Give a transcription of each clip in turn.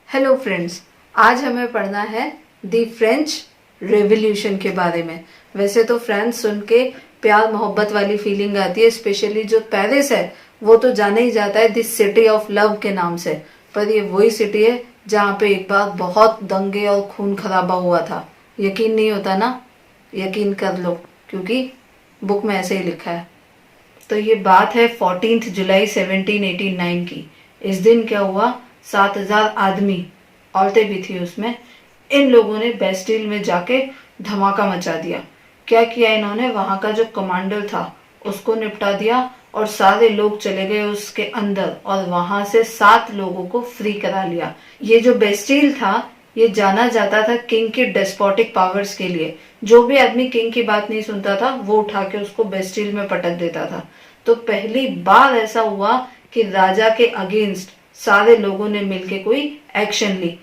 Hello friends, आज हमें पढ़ना है द फ्रेंच रेवोल्यूशन के बारे में। वैसे तो फ्रांस सुन के प्यार मोहब्बत वाली फीलिंग आती है, स्पेशली जो पेरिस है वो तो जाना ही जाता है द सिटी ऑफ लव के नाम से। पर ये वही सिटी है जहाँ पे एक बार बहुत दंगे और खून खराबा हुआ था। यकीन नहीं होता ना? यकीन कर लो, क्योंकि बुक में ऐसे ही लिखा है। तो ये बात है 14 जुलाई 1789 की। इस दिन क्या हुआ, 7,000 आदमी, औरतें भी थी उसमें, इन लोगों ने बेस्टिल में जाके धमाका मचा दिया। क्या किया इन्होंने, वहां का जो कमांडर था उसको निपटा दिया और सारे लोग चले गए उसके अंदर और वहां से 7 लोगों को फ्री करा लिया। ये जो बेस्टिल था ये जाना जाता था किंग के डेस्पोटिक पावर्स के लिए। जो भी आदमी किंग की बात नहीं सुनता था वो उठा के उसको बेस्टिल में पटक देता था। तो पहली बार ऐसा हुआ कि राजा के अगेंस्ट सारे लोगों ने मिलके कोई एक्शन ली।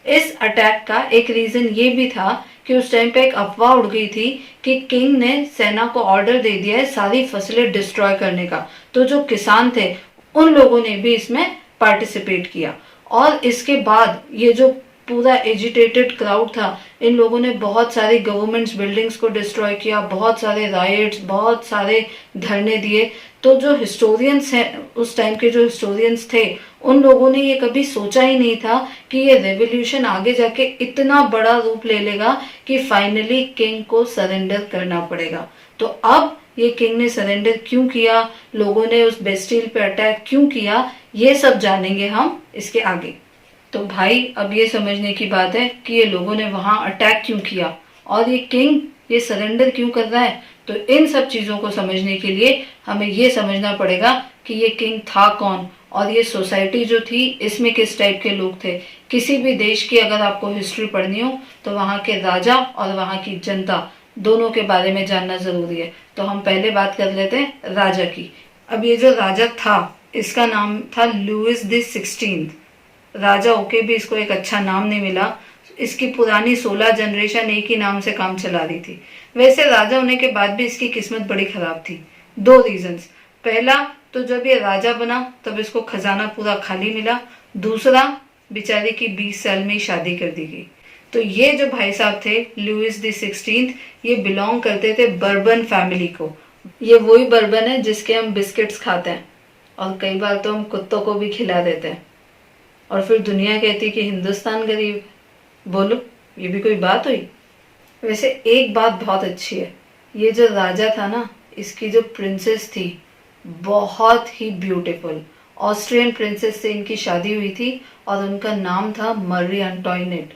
इस अटैक का एक रीजन ये भी था कि उस टाइम पे एक अफवाह उड़ गई थी कि किंग ने सेना को ऑर्डर दे दिया है सारी फसलें डिस्ट्रॉय करने का। तो जो किसान थे उन लोगों ने भी इसमें पार्टिसिपेट किया और इसके बाद ये जो पूरा एजिटेटेड क्राउड था, इन लोगों ने बहुत सारी गवर्नमेंट्स बिल्डिंग्स को डिस्ट्रॉय किया, बहुत सारे राइट्स, बहुत सारे धरने दिए। तो जो हिस्टोरियंस हैं, उस टाइम के जो हिस्टोरियंस थे, उन लोगों ने ये कभी सोचा ही नहीं था कि ये रेवोल्यूशन आगे जाके इतना बड़ा रूप ले लेगा कि फाइनली किंग को सरेंडर करना पड़ेगा। तो अब ये किंग ने सरेंडर क्यों किया, लोगों ने उस बेस्टिल पे अटैक क्यों किया, ये सब जानेंगे हम इसके आगे। तो भाई अब ये समझने की बात है कि ये लोगों ने वहां अटैक क्यों किया और ये किंग ये सरेंडर क्यों कर रहा है। तो इन सब चीजों को समझने के लिए हमें ये समझना पड़ेगा कि ये किंग था कौन और ये सोसाइटी जो थी इसमें किस टाइप के लोग थे। किसी भी देश की अगर आपको हिस्ट्री पढ़नी हो तो वहां के राजा और वहां की जनता दोनों के बारे में जानना जरूरी है। तो हम पहले बात कर लेते हैं राजा की। अब ये जो राजा था इसका नाम था लुइस द 16। राजा होके भी इसको एक अच्छा नाम नहीं मिला। इसकी पुरानी 16 जनरेशन एक ही नाम से काम चला रही थी। वैसे राजा होने के बाद भी इसकी किस्मत बड़ी खराब थी। 2 रीजंस। पहला तो जब ये राजा बना तब इसको खजाना पूरा खाली मिला। दूसरा, बेचारे की 20 साल में ही शादी कर दी गई। तो ये जो भाई साहब थे लुइस द 16, ये बिलोंग करते थे बर्बन फैमिली को। ये वही बर्बन है जिसके हम बिस्किट्स खाते हैं और कई बार तो हम कुत्तों को भी खिला देते हैं और फिर दुनिया कहती है कि हिंदुस्तान गरीब। बोलो, ये भी कोई बात हुई? वैसे एक बात बहुत अच्छी है, ये जो राजा था ना, इसकी जो प्रिंसेस थी बहुत ही ब्यूटीफुल। ऑस्ट्रियन प्रिंसेस से इनकी शादी हुई थी और उनका नाम था मरी एंटोइनेट।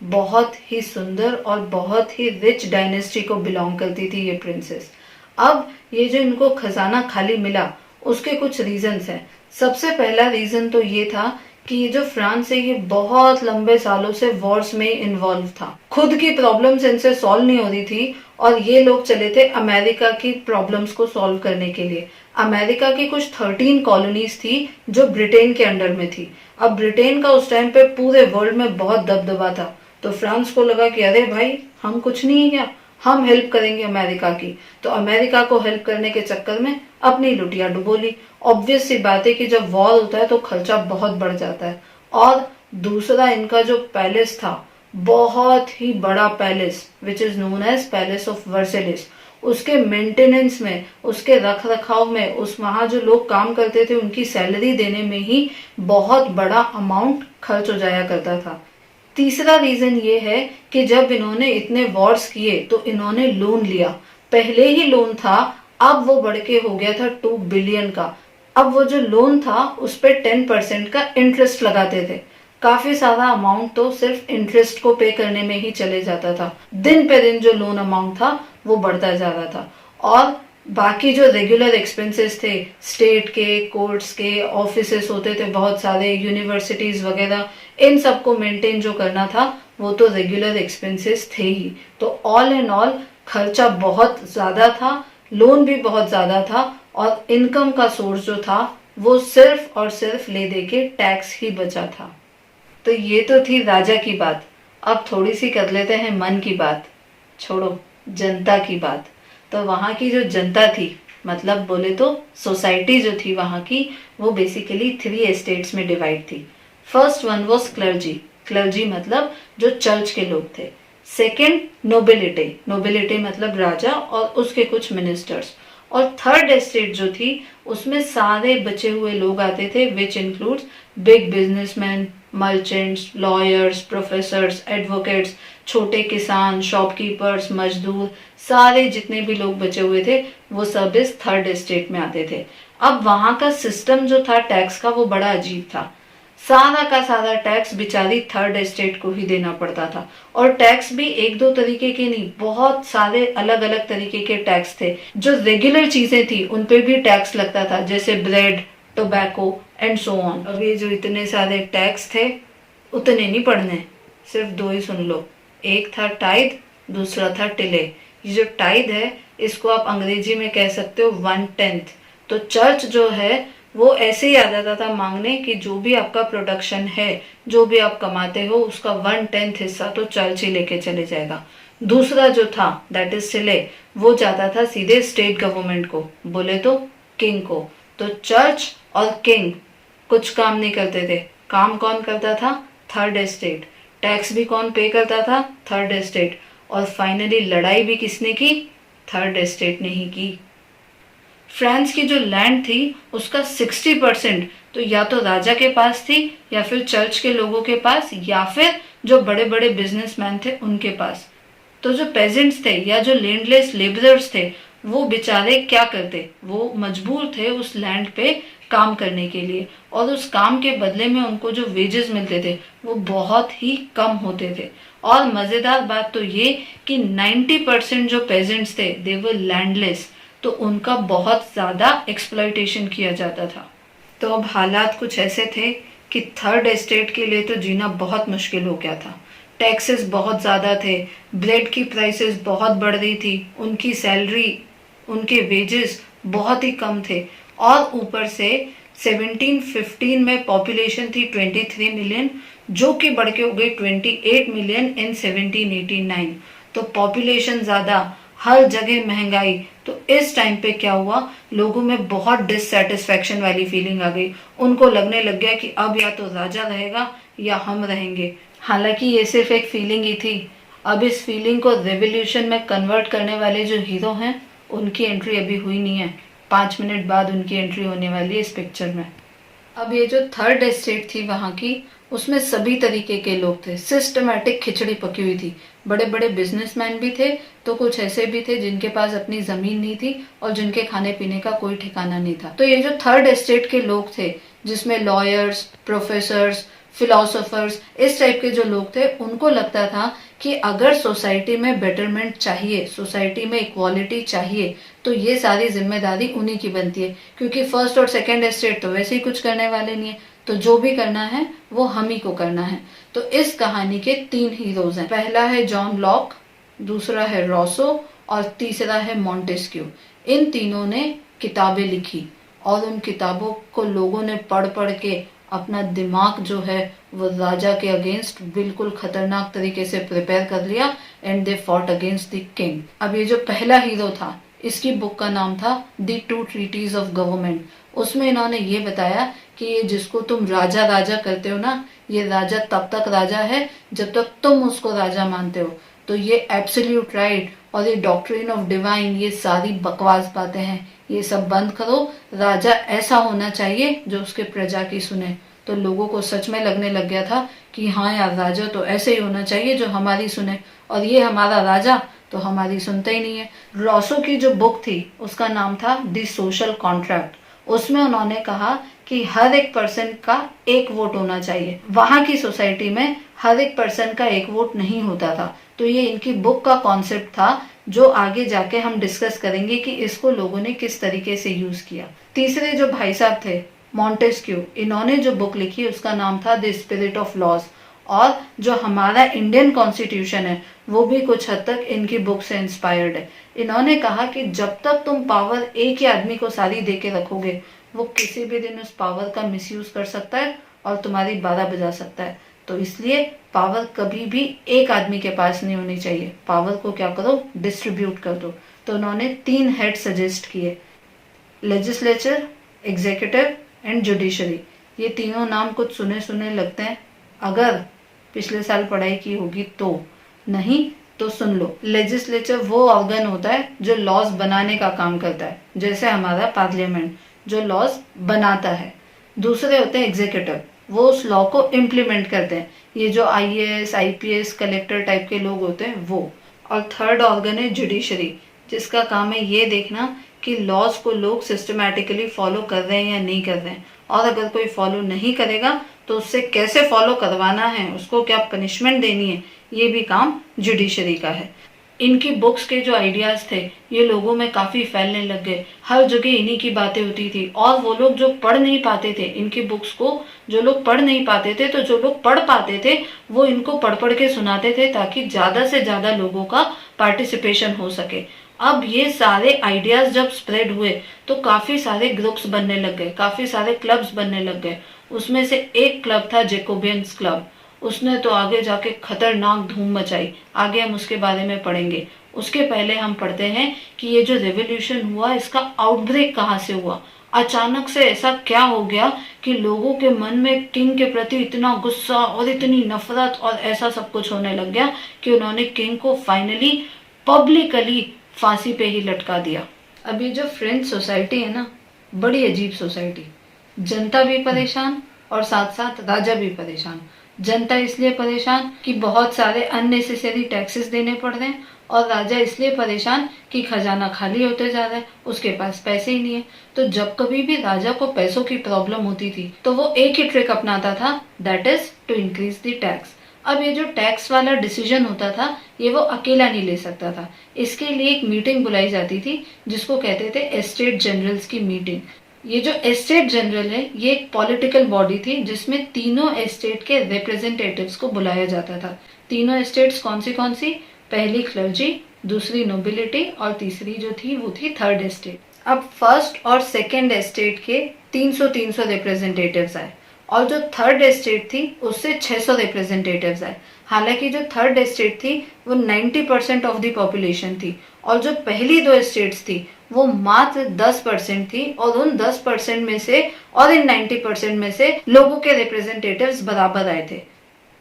बहुत ही सुंदर और बहुत ही रिच डायनेस्टी को बिलोंग करती थी ये प्रिंसेस। अब ये जो इनको खजाना खाली मिला उसके कुछ रीजंस हैं। सबसे पहला रीजन तो ये था कि ये जो फ्रांस है ये बहुत लंबे सालों से वॉर्स में इन्वॉल्व था। खुद की प्रॉब्लम्स इनसे सॉल्व नहीं हो रही थी और ये लोग चले थे अमेरिका की प्रॉब्लम्स को सॉल्व करने के लिए। अमेरिका की कुछ 13 कॉलोनीज थी जो ब्रिटेन के अंडर में थी। अब ब्रिटेन का उस टाइम पे पूरे वर्ल्ड में बहुत दबदबा था। तो फ्रांस को लगा कि अरे भाई, हम कुछ नहीं है क्या, हम हेल्प करेंगे अमेरिका की। तो अमेरिका को हेल्प करने के चक्कर में अपनी लुटिया डुबो ली। ऑब्वियस सी बात है कि जब वॉर होता है तो खर्चा बहुत बढ़ जाता है। और दूसरा, इनका जो पैलेस था, बहुत ही बड़ा palace which is known as palace of Versailles, उसके मेंटेनेंस में, उसके रख रखाव में, उस वहां जो लोग काम करते थे उनकी सैलरी देने में ही बहुत बड़ा अमाउंट खर्च हो जाया करता था। तीसरा रीजन ये है कि जब इन्होंने इतने वॉर्स किए तो इन्होंने लोन लिया। पहले ही लोन था, अब वो बढ़ के हो गया था 2 बिलियन का। अब वो जो लोन था उस पर 10% का इंटरेस्ट लगाते थे। काफी सारा अमाउंट तो सिर्फ इंटरेस्ट को पे करने में ही चले जाता था। दिन पे दिन जो लोन अमाउंट था वो बढ़ता जा रहा था। और बाकी जो रेगुलर एक्सपेंसेस थे, स्टेट के, कोर्ट्स के, ऑफिसेस होते थे बहुत सारे, यूनिवर्सिटीज वगैरह, इन सबको मेंटेन जो करना था वो तो रेगुलर एक्सपेंसेस थे ही। तो ऑल एंड ऑल खर्चा बहुत ज्यादा था, लोन भी बहुत ज्यादा था और इनकम का सोर्स जो था वो सिर्फ और सिर्फ ले दे के टैक्स ही बचा था। तो ये तो थी राजा की बात। अब थोड़ी सी कर लेते हैं मन की बात, छोड़ो जनता की बात। तो वहां की जो जनता थी, मतलब बोले तो सोसाइटी जो थी वहां की, वो बेसिकली 3 एस्टेट्स में डिवाइड थी। First one was clergy, clergy मतलब जो चर्च के लोग थे। सेकंड नोबिलिटी, नोबिलिटी मतलब राजा और उसके कुछ मिनिस्टर्स। और थर्ड एस्टेट जो थी उसमें सारे बचे हुए लोग आते थे, which includes big businessman, merchants, lawyers, professors, advocates, छोटे किसान, शॉपकीपर्स, मजदूर, सारे जितने भी लोग बचे हुए थे वो सब इस थर्ड एस्टेट में आते थे। अब वहां का सिस्टम जो था टैक्स का वो बड़ा अजीब था। सारा का सारा टैक्स बेचारी थर्ड एस्टेट को ही देना पड़ता था। और टैक्स भी एक दो तरीके के नहीं, बहुत सारे अलग अलग तरीके के टैक्स थे। जो रेगुलर चीजें थी उन पे भी टैक्स लगता था, जैसे bread, tobacco and so on. अब ये जो इतने सारे टैक्स थे उतने नहीं पढ़ने, सिर्फ दो ही सुन लो। एक था टाइद, दूसरा था टिले। ये जो टाइद है इसको आप अंग्रेजी में कह सकते हो 1/10। तो चर्च जो है वो ऐसे ही आ जाता था मांगने कि जो भी आपका प्रोडक्शन है, जो भी आप कमाते हो, उसका 1/10 हिस्सा तो चर्च ही लेके चले जाएगा। दूसरा जो था दैट इज टिले, वो जाता था सीधे स्टेट गवर्नमेंट को, बोले तो किंग को। तो चर्च और किंग कुछ काम नहीं करते थे। काम कौन करता था? Third estate. टैक्स भी कौन पे करता था? Third estate. और फाइनली लड़ाई भी किसने की? थर्ड एस्टेट ने ही की। फ्रांस की जो लैंड थी उसका 60% तो या तो राजा के पास थी, या फिर चर्च के लोगों के पास, या फिर जो बड़े बड़े बिजनेसमैन थे उनके पास। तो जो पेजेंट्स थे या जो लैंडलेस लेबरर्स थे वो बेचारे क्या करते? वो मजबूर थे उस लैंड पे काम करने के लिए, और उस काम के बदले में उनको जो वेजेस मिलते थे वो बहुत ही कम होते थे। और मजेदार बात तो ये कि 90% जो पेजेंट्स थे दे वर लैंडलेस, तो उनका बहुत ज्यादा एक्सप्लॉयटेशन किया जाता था। तो अब हालात कुछ ऐसे थे कि थर्ड एस्टेट के लिए तो जीना बहुत मुश्किल हो गया था। टैक्सेस बहुत ज्यादा थे, ब्रेड की प्राइसेस बहुत बढ़ रही थी, उनकी सैलरी, उनके वेजेस बहुत ही कम थे। और ऊपर से 1715 में पॉपुलेशन थी 23 मिलियन, जो कि बढ़ के हो गई 28 मिलियन इन 1789। तो पॉपुलेशन ज्यादा, हर जगह महंगाई। तो इस टाइम पे क्या हुआ, लोगों में बहुत डिससेटिस्फैक्शन वाली फीलिंग आ गई। उनको लगने लग गया कि अब या तो राजा रहेगा या हम रहेंगे। हालांकि ये सिर्फ एक फीलिंग ही थी। अब इस फीलिंग को रेवोल्यूशन में कन्वर्ट करने वाले जो हीरो हैं उनकी एंट्री अभी हुई नहीं है। 5 मिनट बाद उनकी एंट्री होने वाली है इस पिक्चर में। अब ये जो थर्ड एस्टेट थी वहां की, उसमें सभी तरीके के लोग थे। सिस्टमैटिक खिचड़ी पकी हुई थी। बड़े बड़े बिजनेसमैन भी थे, तो कुछ ऐसे भी थे जिनके पास अपनी जमीन नहीं थी और जिनके खाने पीने का कोई ठिकाना नहीं था। तो ये जो थर्ड एस्टेट के लोग थे, जिसमें लॉयर्स, प्रोफेसर्स, फिलोसोफर्स, इस टाइप के जो लोग थे, उनको लगता था कि अगर सोसाइटी में बेटरमेंट चाहिए, सोसाइटी में इक्वालिटी चाहिए, तो ये सारी जिम्मेदारी उन्हीं की बनती है। क्योंकि फर्स्ट और सेकंड एस्टेट तो वैसे ही कुछ करने वाले नहीं है, तो जो भी करना है वो हम ही को करना है। तो इस कहानी के 3 हीरोज हैं। पहला है जॉन लॉक, दूसरा है रॉसो और तीसरा है मॉन्टेस्क्यू। इन तीनों ने किताबें लिखी और उन किताबों को लोगों ने पढ़ पढ़ के अपना दिमाग जो है वो राजा के अगेंस्ट बिल्कुल खतरनाक तरीके से प्रिपेयर कर लिया, and they fought against the king. अब ये जो पहला हीरो था, इसकी बुक का नाम था द 2 ट्रीटीज ऑफ गवर्नमेंट। उसमें इन्होंने ये बताया कि ये जिसको तुम राजा राजा करते हो ना, ये राजा तब तक राजा है जब तक तुम उसको राजा मानते हो। तो ये एब्सोल्यूट राइट और ये डॉक्ट्रिन ऑफ डिवाइन, ये सारी बकवास बातें हैं, ये सब बंद करो। राजा ऐसा होना चाहिए जो उसके प्रजा की सुने। तो लोगों को सच में लगने लग गया था कि हाँ यार, राजा तो ऐसे ही होना चाहिए जो हमारी सुने, और ये हमारा राजा तो हमारी सुनता ही नहीं है। रॉसो की जो बुक थी उसका नाम था द सोशल कॉन्ट्रैक्ट। उसमें उन्होंने कहा कि हर एक पर्सन का एक वोट होना चाहिए। वहां की सोसाइटी में हर एक पर्सन का एक वोट नहीं होता था। तो ये इनकी बुक का कॉन्सेप्ट था, जो आगे जाके हम डिस्कस करेंगे कि इसको लोगों ने किस तरीके से यूज किया। तीसरे जो भाई साहब थे मॉन्टेस्क्यू, इन्होंने जो बुक लिखी उसका नाम था द स्पिरिट ऑफ लॉज। और जो हमारा इंडियन कॉन्स्टिट्यूशन है वो भी कुछ हद तक इनकी बुक से इंस्पायर्ड है। इन्होंने कहा कि जब तक तुम पावर एक ही आदमी को सारी दे के रखोगे, वो किसी भी दिन उस पावर का मिसयूज कर सकता है और तुम्हारी 12 बजा सकता है। तो इसलिए पावर कभी भी एक आदमी के पास नहीं होनी चाहिए। पावर को क्या करो, डिस्ट्रीब्यूट कर दो। तो उन्होंने 3 हेड सजेस्ट किए, लेजिस्लेचर, एग्जीक्यूटिव एंड जुडिशरी। ये तीनों नाम कुछ सुने सुने लगते हैं। अगर पिछले साल पढ़ाई की होगी तो, नहीं तो सुन लो, लेजिस्लेचर वो ऑर्गन होता है जो लॉज बनाने का काम करता है, जैसे हमारा पार्लियामेंट जो लॉज बनाता है। दूसरे होते हैं एग्जीक्यूटिव, वो उस लॉ को इम्प्लीमेंट करते हैं, ये जो आईएएस आईपीएस कलेक्टर टाइप के लोग होते हैं वो। और थर्ड ऑर्गन है जुडिशरी, जिसका काम है ये देखना कि लॉज को लोग सिस्टमैटिकली फॉलो कर रहे हैं या नहीं कर रहे हैं, और अगर कोई फॉलो नहीं करेगा तो उससे कैसे फॉलो करवाना है, उसको क्या पनिशमेंट देनी है, ये भी काम जुडिशरी का है। इनकी बुक्स के जो आइडियाज थे ये लोगों में काफी फैलने लग गए, हर जगह इन्हीं की बातें होती थी। और वो लोग जो पढ़ नहीं पाते थे इनकी बुक्स को, जो लोग पढ़ नहीं पाते थे, तो जो लोग पढ़ पाते थे वो इनको पढ़ पढ़ के सुनाते थे, ताकि ज्यादा से ज्यादा लोगों का पार्टिसिपेशन हो सके। अब ये सारे आइडियाज जब स्प्रेड हुए तो काफी सारे ग्रुप्स बनने लग गए, काफी सारे क्लब्स बनने लग गए। उसमें से एक क्लब था जेकोबियंस क्लब, उसने तो आगे जाके खतरनाक धूम मचाई। आगे हम उसके बारे में पढ़ेंगे। उसके पहले हम पढ़ते हैं कि ये जो रेवोल्यूशन हुआ इसका आउटब्रेक कहाँ से हुआ। अचानक से ऐसा क्या हो गया कि लोगों के मन में किंग के प्रति इतना गुस्सा और इतनी नफरत और ऐसा सब कुछ होने लग गया कि उन्होंने किंग को फाइनली पब्लिकली फांसी पे ही लटका दिया। अब ये जो फ्रेंच सोसाइटी है ना, बड़ी अजीब सोसाइटी, जनता भी परेशान और साथ साथ राजा भी परेशान। जनता इसलिए परेशान कि बहुत सारे अननेसेसरी टैक्सेस देने पड़ रहे हैं, और राजा इसलिए परेशान कि खजाना खाली होते जा रहा है, उसके पास पैसे ही नहीं है। तो जब कभी भी राजा को पैसों की प्रॉब्लम होती थी तो वो एक ही ट्रिक अपनाता था, that is to increase the tax. अब ये जो टैक्स वाला डिसीजन होता था ये वो अकेला नहीं ले सकता था, इसके लिए एक मीटिंग बुलाई जाती थी जिसको कहते थे एस्टेट जनरल्स की मीटिंग। ये जो एस्टेट जनरल है ये एक पॉलिटिकल बॉडी थी जिसमें तीनों एस्टेट के रिप्रेजेंटेटिव्स को बुलाया जाता था। तीनों एस्टेट्स कौन सी, पहली क्लर्जी, दूसरी नोबिलिटी और तीसरी जो थी वो थी थर्ड एस्टेट। अब फर्स्ट और सेकेंड एस्टेट के 300 रिप्रेजेंटेटिव्स आए, और जो थर्ड एस्टेट थी उससे 600 रिप्रेजेंटेटिव्स आए। हालांकि जो थर्ड एस्टेट थी वो 90% ऑफ द पॉपुलेशन थी, और जो पहली दो एस्टेट्स थी वो मात्र 10% थी, और उन 10% में से और इन 90% में से लोगों के रिप्रेजेंटेटिव्स बराबर आए थे।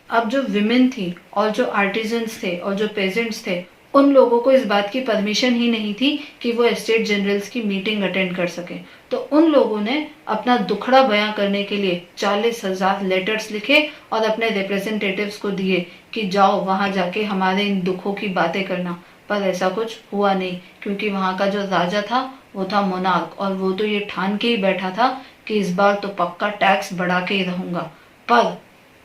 अब जो विमेन थी और जो आर्टिजन्स थे और जो पेजेंट्स थे, उन लोगों को इस बात की परमिशन ही नहीं थी कि वो एस्टेट जनरल्स की मीटिंग अटेंड कर सके। तो उन लोगों ने अपना दुखड़ा बयां करने के लिए 40,000 लेटर्स लिखे और अपने रिप्रेजेंटेटिव्स को दिए कि जाओ वहां जाके हमारे इन दुखों की बातें करना। पर ऐसा कुछ हुआ नहीं, क्योंकि वहां का जो राजा था वो था मोनार्क, और वो तो ये ठान के ही बैठा था कि इस बार तो पक्का टैक्स बढ़ा के ही रहूंगा। पर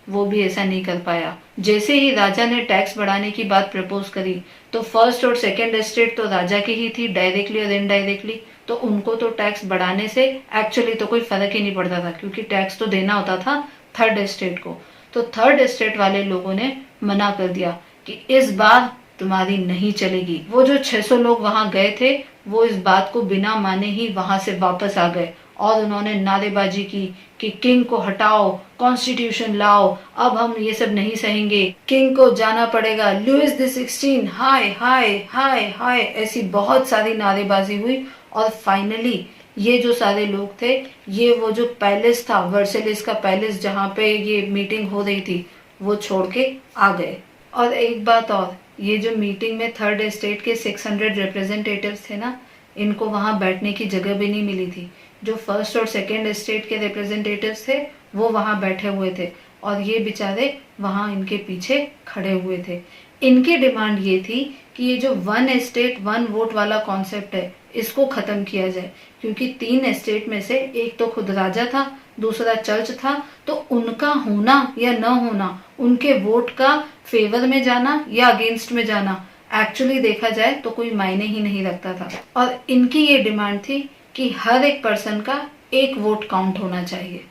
वो भी ऐसा नहीं कर पाया। जैसे ही राजा ने टैक्स बढ़ाने की बात प्रपोज करी तो फर्स्ट और सेकेंड एस्टेट तो राजा की ही थी, डायरेक्टली और इनडायरेक्टली, तो उनको तो टैक्स बढ़ाने से एक्चुअली तो कोई फर्क ही नहीं पड़ता था, क्योंकि टैक्स तो देना होता था थर्ड एस्टेट को। तो थर्ड एस्टेट वाले लोगों ने मना कर दिया कि इस बार तुम्हारी नहीं चलेगी। वो जो 600 लोग वहां गए थे वो इस बात को बिना माने ही वहां से वापस आ गए, और उन्होंने नारेबाजी की कि किंग को हटाओ, कॉन्स्टिट्यूशन लाओ, अब हम ये सब नहीं सहेंगे, किंग को जाना पड़ेगा, लुइस द 16, हाय हाय हाय हाय, ऐसी बहुत सारी नारेबाजी हुई। और फाइनली ये जो सारे लोग थे, ये वो जो पैलेस था, वर्सेलिस का पैलेस जहाँ पे ये मीटिंग हो रही थी, वो छोड़ के आ गए। और एक बात और, ये जो मीटिंग में थर्ड एस्टेट के 600 रिप्रेजेंटेटिव्स थे ना, इनको वहां बैठने की जगह भी नहीं मिली थी। जो फर्स्ट और सेकेंड एस्टेट के रिप्रेजेंटेटिव्स थे वो वहां बैठे हुए थे, और ये बेचारे वहां इनके पीछे खड़े हुए थे। इनकी डिमांड ये थी कि ये जो वन एस्टेट वन वोट वाला कॉन्सेप्ट है इसको खत्म किया जाए, क्योंकि 3 एस्टेट में से एक तो खुद राजा था, दूसरा चर्च था, तो उनका होना या न होना, उनके वोट का फेवर में जाना या अगेंस्ट में जाना, एक्चुअली देखा जाए तो कोई मायने ही नहीं रखता था। और इनकी ये डिमांड थी कि हर एक पर्सन का एक वोट काउंट होना चाहिए।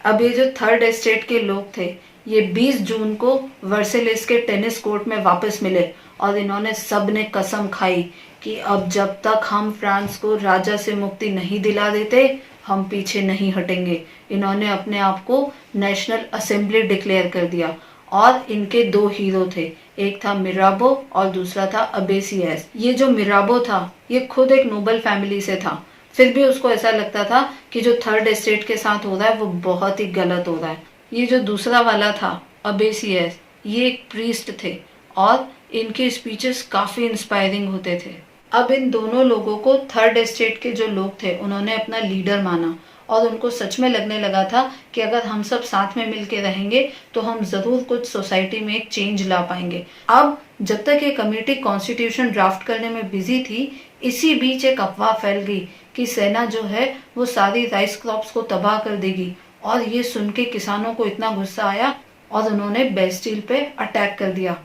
अब ये जो थर्ड एस्टेट के लोग थे ये 20 जून को वर्सेलिस के टेनिस कोर्ट में वापस मिले, और इन्होंने सब ने कसम खाई कि अब जब तक हम फ्रांस को राजा से मुक्ति नहीं दिला देते हम पीछे नहीं हटेंगे। इन्होंने अपने आप को नेशनल असेंबली डिक्लेयर कर दिया, और इनके 2 हीरो थे, एक था मिराबो और दूसरा था अबेसियस। ये जो मिराबो था ये खुद एक नोबल फैमिली से था, फिर भी उसको ऐसा लगता था कि जो थर्ड एस्टेट के साथ हो रहा है वो बहुत ही गलत हो रहा है। ये जो दूसरा वाला था अबेसियस, ये एक प्रीस्ट थे और इनके स्पीचेस काफी इंस्पायरिंग होते थे। अब इन दोनों लोगों को थर्ड एस्टेट के जो लोग थे उन्होंने अपना लीडर माना और उनको सच में लगने लगा था कि अगर हम सब साथ में मिलके रहेंगे तो हम जरूर कुछ सोसाइटी में एक चेंज ला पाएंगे। अब जब तक ये कमेटी कॉन्स्टिट्यूशन ड्राफ्ट करने में बिजी थी, इसी बीच एक अफवाह फैल गई कि सेना जो है वो सारी राइस क्रॉप्स को तबाह कर देगी। और ये सुन के किसानों को इतना गुस्सा आया और उन्होंने बेस्टिल पे अटैक कर दिया।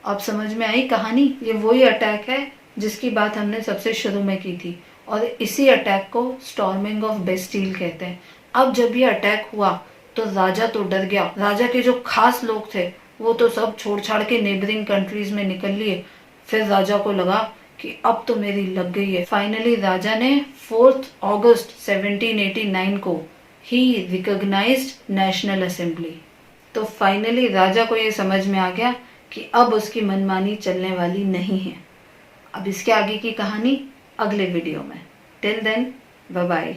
अब समझ में आई कहानी? ये वही अटैक है जिसकी बात हमने सबसे शुरू में की थी और इसी अटैक को स्टॉर्मिंग ऑफ बेस्टिल कहते हैं। अब जब ये अटैक हुआ तो राजा तो डर गया। राजा के जो खास लोग थे वो तो सब छोड़ छाड़ के नेबरिंग कंट्रीज में निकल लिए। फिर राजा को लगा कि अब तो मेरी लग गई है। फाइनली राजा ने 4 अगस्त 1789 को ही रिकॉग्नाइज्ड नेशनल असेंबली। तो फाइनली राजा को ये समझ में आ गया कि अब उसकी मनमानी चलने वाली नहीं है। अब इसके आगे की कहानी अगले वीडियो में। Till then bye bye.